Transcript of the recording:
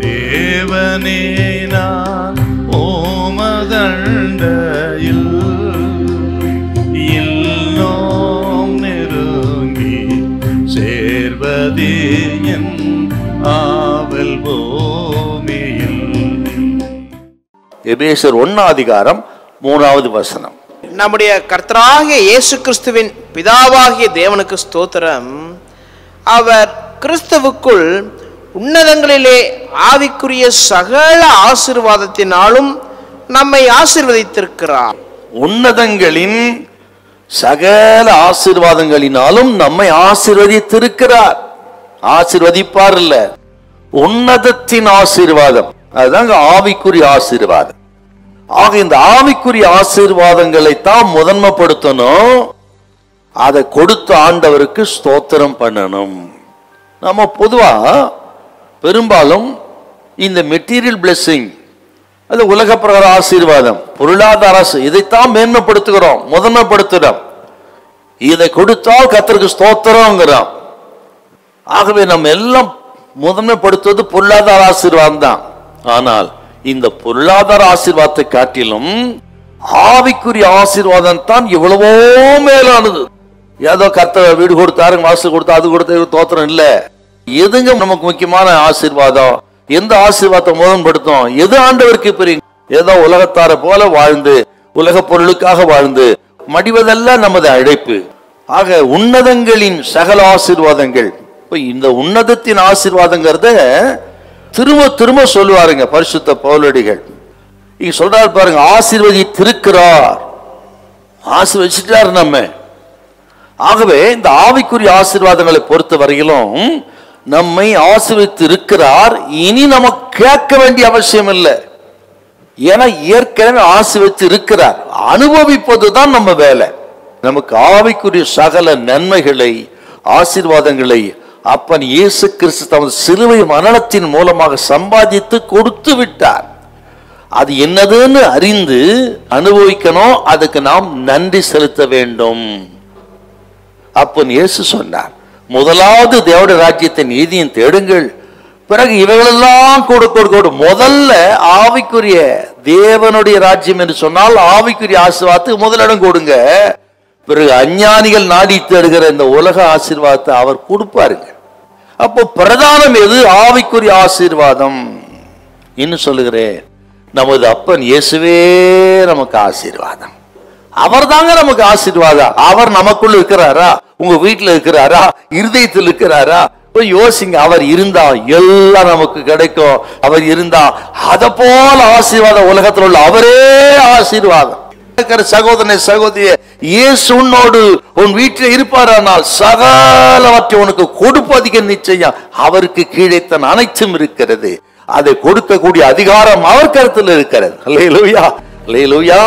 தேவனே நான் ஓமதண்டையில் இல்லோம் நெருங்கி சேர்வதே என் ஆவல் பூமியில். எபேசியர் 1:3 நம்முடைய கர்த்தராகிய இயேசு கிறிஸ்துவின் பிதாவாகிய தேவனுக்கு ஸ்தோத்திரம். அவர் கிறிஸ்துவுக்குள் உன்னதங்களிலே ஆவிக்குரிய சகல ஆசீர்வாதத்தினாலும் நம்மை ஆசீர்வதித்திருக்கிறார். உன்னதங்களின் சகல ஆசீர்வாதங்களினாலும் நம்மை ஆசீர்வதித்திருக்கிறார். ஆசீர்வதிப்பார் இல்ல, உன்னதத்தின் ஆசீர்வாதம். அதுதாங்க ஆவிக்குரிய ஆசீர்வாதம். ஆக இந்த ஆவிக்குரிய ஆசீர்வாதங்களை தான் முதன்மைப்படுத்தணும். அதை கொடுத்த ஆண்டவருக்கு ஸ்தோத்திரம் பண்ணணும். நம்ம பொதுவா பெரும்பாலும் இந்த மெட்டீரியல் பிளெஸிங், அது உலக பிரகார ஆசீர்வாதம், பொருளாதார இதைத்தான் மேன்மைப்படுத்துகிறோம், முதன்மைப்படுத்துகிறோம். இதை கொடுத்தால் கர்த்தருக்கு ஸ்தோத்திரங்கிறோம். ஆகவே நம்ம எல்லாம் முதன்மைப்படுத்துவது பொருளாதார ஆசீர்வாதம் தான். ஆனால் இந்த பொருளாதார ஆசீர்வாதத்தை காட்டிலும் ஆவிக்குரிய ஆசீர்வாதம் தான் எவ்வளவோ மேலானது. ஏதோ கர்த்தர் வீடு கொடுத்தாரு, வாசல் கொடுத்தா, அது கொடுத்த தோத்திரம் இல்ல. எதுங்க நமக்கு முக்கியமான ஆசீர்வாதம்? எந்த ஆசீர்வாதத்தை முதன்மைப்படுத்தும்? எது ஆண்டவருக்கு பெரிய? ஏதோ உலகத்தார போல வாழ்ந்து உலக பொருளுக்காக வாழ்ந்து மடிவதெல்லாம் நமது அழைப்பு. ஆக உன்னதங்களின் சகல ஆசீர்வாதங்கள், இந்த உன்னதத்தின் ஆசீர்வாதங்கிறத திரும்ப திரும்ப சொல்லுவாருங்க பரிசுத்த பவுலடிகள். இங்க சொல்றாரு பாருங்க, ஆசீர்வதித்திருக்கிறார், ஆசீர்வதிச்சிட்டார் நம்ம. ஆகவே இந்த ஆவிக்குரிய ஆசீர்வாதங்களை பொறுத்த வரையிலும் நம்மை ஆசீர்வதித்து இருக்கிறார். இனி நம்ம கேட்க வேண்டிய அவசியம் இல்லை. ஏன்னா ஏற்கனவே ஆசீர்வதித்து இருக்கிறார். அனுபவிப்பதுதான் நம்ம வேலை. நமக்கு ஆவிக்குரிய சகல நன்மைகளை ஆசீர்வாதங்களை அப்பன் இயேசு கிறிஸ்து தமது சிலுவை மரணத்தின் மூலமாக சம்பாதித்து கொடுத்து விட்டார். அது என்னதுன்னு அறிந்து அனுபவிக்கணும். அதுக்கு நாம் நன்றி செலுத்த வேண்டும். அப்பன் இயேசு சொன்னார், முதலாவது தேவனுடைய ராஜ்யத்தை நீதியும் தேடுங்கள், பிறகு இவைகளெல்லாம் கொடு. முதல்ல ஆவிக்குரிய தேவனுடைய ராஜ்யம் என்று சொன்னால் ஆவிக்குரிய ஆசீர்வாதத்துக்கு முதலிடம் கொடுங்க. பிறகு அஞ்ஞானிகள் நாடி தேடுகிற இந்த உலக ஆசீர்வாதத்தை அவர் கொடுப்பாருங்க. அப்போ பிரதானம் எது? ஆவிக்குரிய ஆசீர்வாதம். இன்னும் சொல்லுகிறேன், நமது அப்பன் இயேசுவே நமக்கு ஆசீர்வாதம். அவர் தாங்க நமக்கு ஆசீர்வாதம். அவர் நமக்குள்ள இருக்கிறாரா? உங்க வீட்டுல இருக்கிறாரா? இருதயத்தில் இருக்கிறாரா? யோசிங்க. அவர் இருந்தா எல்லாம் நமக்கு கிடைக்கும். அவர் இருந்தா அதை போல ஆசீர்வாதம் உலகத்தில் உள்ள அவரே ஆசீர்வாதம். சகோதரனை சகோதரிய, இயேசு உன்னோடு உன் வீட்டில் இருப்பாரானால் சகலவற்றை உனக்கு கொடுப்பதிக நிச்சயம். அவருக்கு கீழே தன் அனைத்தும் இருக்கிறது. அதை கொடுக்கக்கூடிய அதிகாரம் அவர் கருத்தில் இருக்கிறது. அல்லேலூயா, அல்லேலூயா.